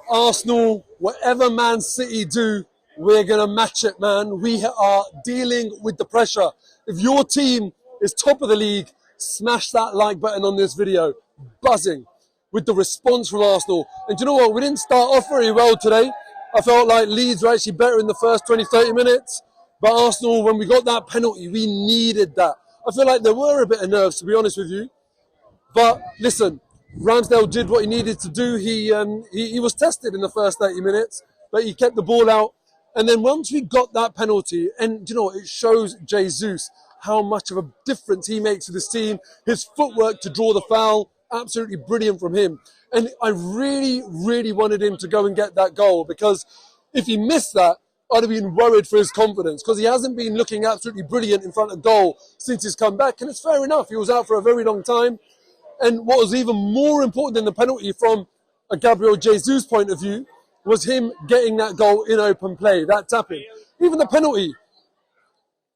Arsenal, whatever Man City do, we're going to match it, man. We are dealing with the pressure. If your team is top of the league, smash that like button on this video. Buzzing with the response from Arsenal. And do you know what? We didn't start off very well today. I felt like Leeds were actually better in the first 20, 30 minutes. But Arsenal, when we got that penalty, we needed that. I feel like there were a bit of nerves, to be honest with you. But listen, Ramsdale did what he needed to do. He was tested in the first 30 minutes, but he kept the ball out. And then once we got that penalty, and you know, it shows Jesus how much of a difference he makes to this team. His footwork to draw the foul, absolutely brilliant from him. And I really, really wanted him to go and get that goal, because if he missed that, I'd have been worried for his confidence, because he hasn't been looking absolutely brilliant in front of goal since he's come back. And it's fair enough. He was out for a very long time. And what was even more important than the penalty from a Gabriel Jesus point of view was him getting that goal in open play, that tapping. Even the penalty.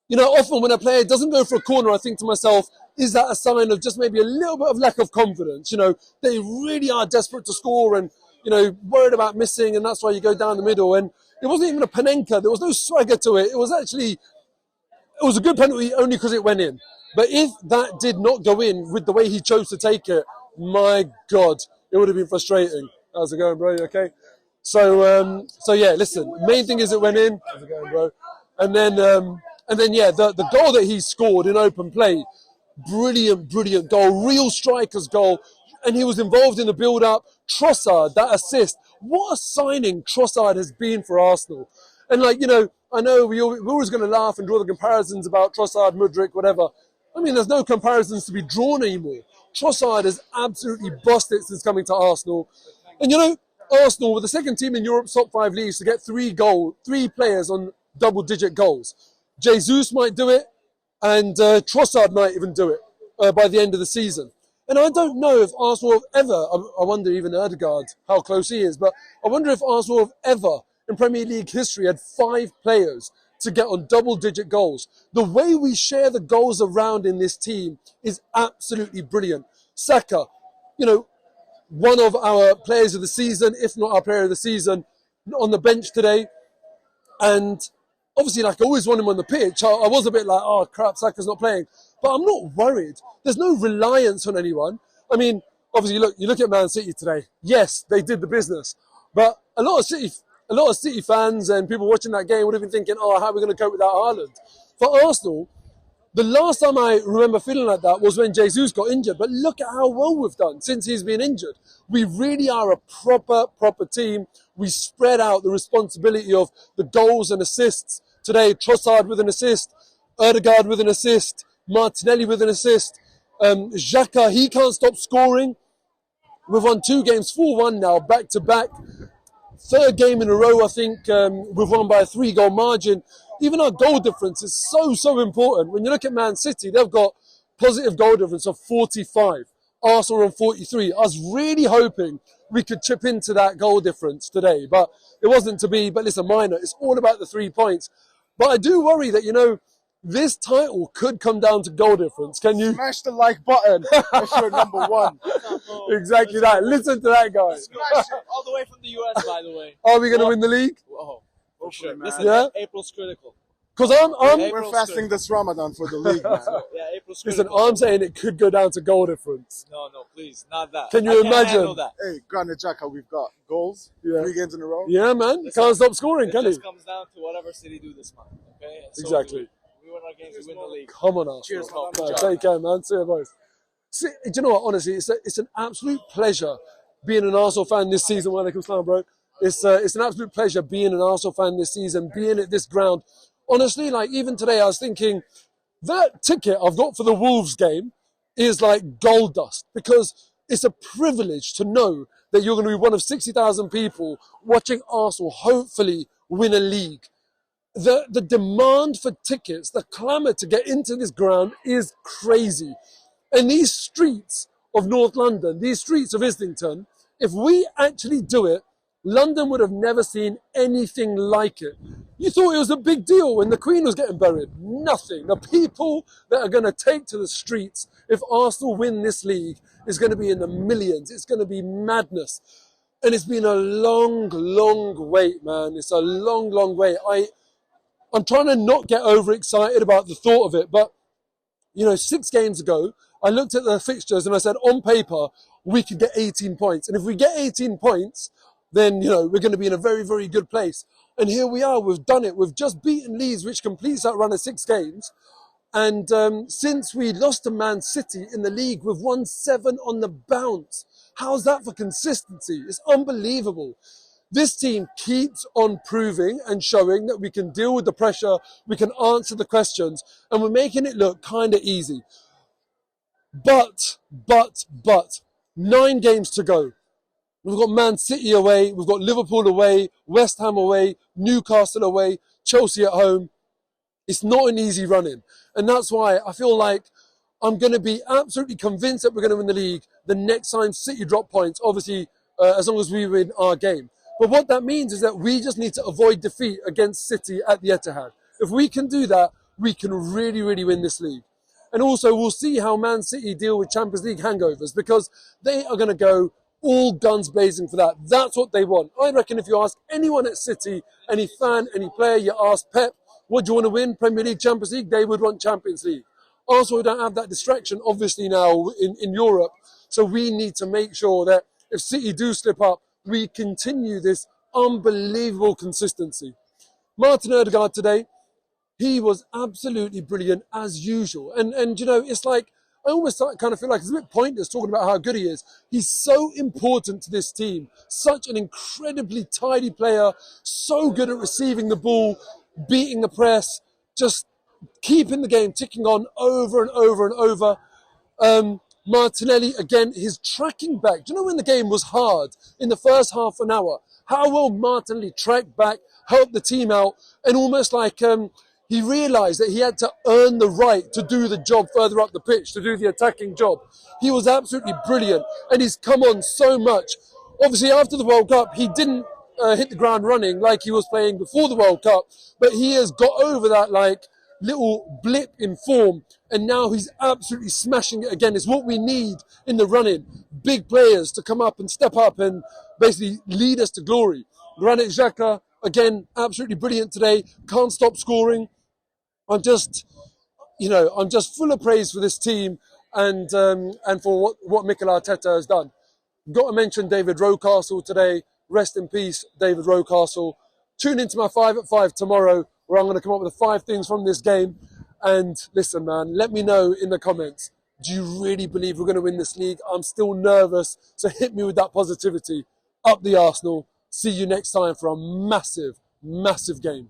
You know, often when a player doesn't go for a corner, I think to myself, is that a sign of just maybe a little bit of lack of confidence? You know, they really are desperate to score and, you know, worried about missing, and that's why you go down the middle. And it wasn't even a Panenka. There was no swagger to it. It was a good penalty only because it went in. But if that did not go in with the way he chose to take it, my God, it would have been frustrating. How's it going, bro? You okay? So yeah, listen, main thing is it went in. How's it going, bro? And then yeah, the goal that he scored in open play, brilliant goal, real striker's goal. And he was involved in the build-up. Trossard, that assist. What a signing Trossard has been for Arsenal. And like, you know, I know we're always going to laugh and draw the comparisons about Trossard, Mudryk, whatever. I mean, there's no comparisons to be drawn anymore. Trossard has absolutely bossed it since coming to Arsenal. And you know, Arsenal were the second team in Europe's top 5 leagues to get 3 players on double-digit goals. Jesus might do it, and Trossard might even do it by the end of the season. And I don't know if Arsenal have ever, I wonder even Ødegaard, how close he is, but I wonder if Arsenal have ever, in Premier League history, had 5 players to get on double-digit goals. The way we share the goals around in this team is absolutely brilliant. Saka, you know, one of our players of the season, if not our player of the season, on the bench today. And obviously, like, I always want him on the pitch. I was a bit like, oh, crap, Saka's not playing. But I'm not worried. There's no reliance on anyone. I mean, obviously, you look at Man City today. Yes, they did the business. But a lot of City fans and people watching that game would have been thinking, oh, how are we going to cope without Haaland? For Arsenal, the last time I remember feeling like that was when Jesus got injured. But look at how well we've done since he's been injured. We really are a proper team. We spread out the responsibility of the goals and assists. Today, Trossard with an assist, Ødegaard with an assist, Martinelli with an assist. Xhaka, he can't stop scoring. We've won 2 games, 4-1 now, back-to-back. 3rd game in a row, I think, we've won by a 3-goal margin. Even our goal difference is so important. When you look at Man City, they've got positive goal difference of 45. Arsenal on 43. I was really hoping we could chip into that goal difference today, but it wasn't to be. But listen, minor, it's all about the 3 points. But I do worry that, you know, this title could come down to goal difference. Can you smash the like button? That's your number 1. Exactly that. Listen to that guy. Smash it all the way from the US, by the way. Are we going to win the league? Whoa, for sure. Listen, yeah? April's critical. Because we're fasting this Ramadan for the league, man. Yeah, April's Listen, critical. I'm saying it could go down to goal difference. No, please, not that. Can you I can't imagine? handle that. Hey, Granit Xhaka, we've got goals, Yeah. 3 games in a row. Yeah, man. Listen, Can't stop scoring, It can he? just comes down to whatever City do this month, okay? And so Exactly. We win our games, we win the league. Come on, Arsenal. Cheers, No, man. take care, man. See you, boys. See, do you know what? Honestly, it's an absolute pleasure being an Arsenal fan this season. When they come down, bro, it's an absolute pleasure being an Arsenal fan this season, being at this ground. Honestly, like even today, I was thinking that ticket I've got for the Wolves game is like gold dust, because it's a privilege to know that you're going to be one of 60,000 people watching Arsenal hopefully win a league. The demand for tickets, the clamour to get into this ground is crazy. And these streets of North London, these streets of Islington, if we actually do it, London would have never seen anything like it. You thought it was a big deal when the Queen was getting buried. Nothing. The people that are going to take to the streets if Arsenal win this league is going to be in the millions. It's going to be madness. And it's been a long, long wait, man. It's a long, long wait. I'm trying to not get overexcited about the thought of it, but, you know, 6 games ago, I looked at the fixtures and I said, on paper, we could get 18 points. And if we get 18 points, then, you know, we're going to be in a very, very good place. And here we are. We've done it. We've just beaten Leeds, which completes that run of 6 games. And since we lost to Man City in the league, we've won 7 on the bounce. How's that for consistency? It's unbelievable. This team keeps on proving and showing that we can deal with the pressure, we can answer the questions, and we're making it look kind of easy. But, 9 games to go. We've got Man City away, we've got Liverpool away, West Ham away, Newcastle away, Chelsea at home. It's not an easy run-in. And that's why I feel like I'm going to be absolutely convinced that we're going to win the league the next time City drop points, obviously, as long as we win our game. But what that means is that we just need to avoid defeat against City at the Etihad. If we can do that, we can really, really win this league. And also, we'll see how Man City deal with Champions League hangovers, because they are going to go all guns blazing for that. That's what they want. I reckon if you ask anyone at City, any fan, any player, you ask Pep, what do you want to win? Premier League, Champions League? They would want Champions League. Also, we don't have that distraction, obviously, now in Europe. So we need to make sure that if City do slip up, we continue this unbelievable consistency. Martin Odegaard today, he was absolutely brilliant as usual. And you know, it's like, I almost kind of feel like it's a bit pointless talking about how good he is. He's so important to this team. Such an incredibly tidy player, so good at receiving the ball, beating the press, just keeping the game ticking on over and over and over. Martinelli, again, his tracking back. Do you know when the game was hard in the first half an hour? How well Martinelli tracked back, helped the team out, and almost like he realised that he had to earn the right to do the job further up the pitch, to do the attacking job. He was absolutely brilliant, and he's come on so much. Obviously, after the World Cup, he didn't hit the ground running like he was playing before the World Cup, but he has got over that like little blip in form, and now he's absolutely smashing it again. It's what we need in the running. Big players to come up and step up and basically lead us to glory. Granit Xhaka, again, absolutely brilliant today. Can't stop scoring. I'm just full of praise for this team and for what Mikel Arteta has done. Got to mention David Rocastle today. Rest in peace, David Rocastle. Tune into my 5 at 5 tomorrow, where I'm going to come up with the 5 things from this game. And listen, man, let me know in the comments, do you really believe we're going to win this league? I'm still nervous, so hit me with that positivity. Up the Arsenal. See you next time for a massive, massive game.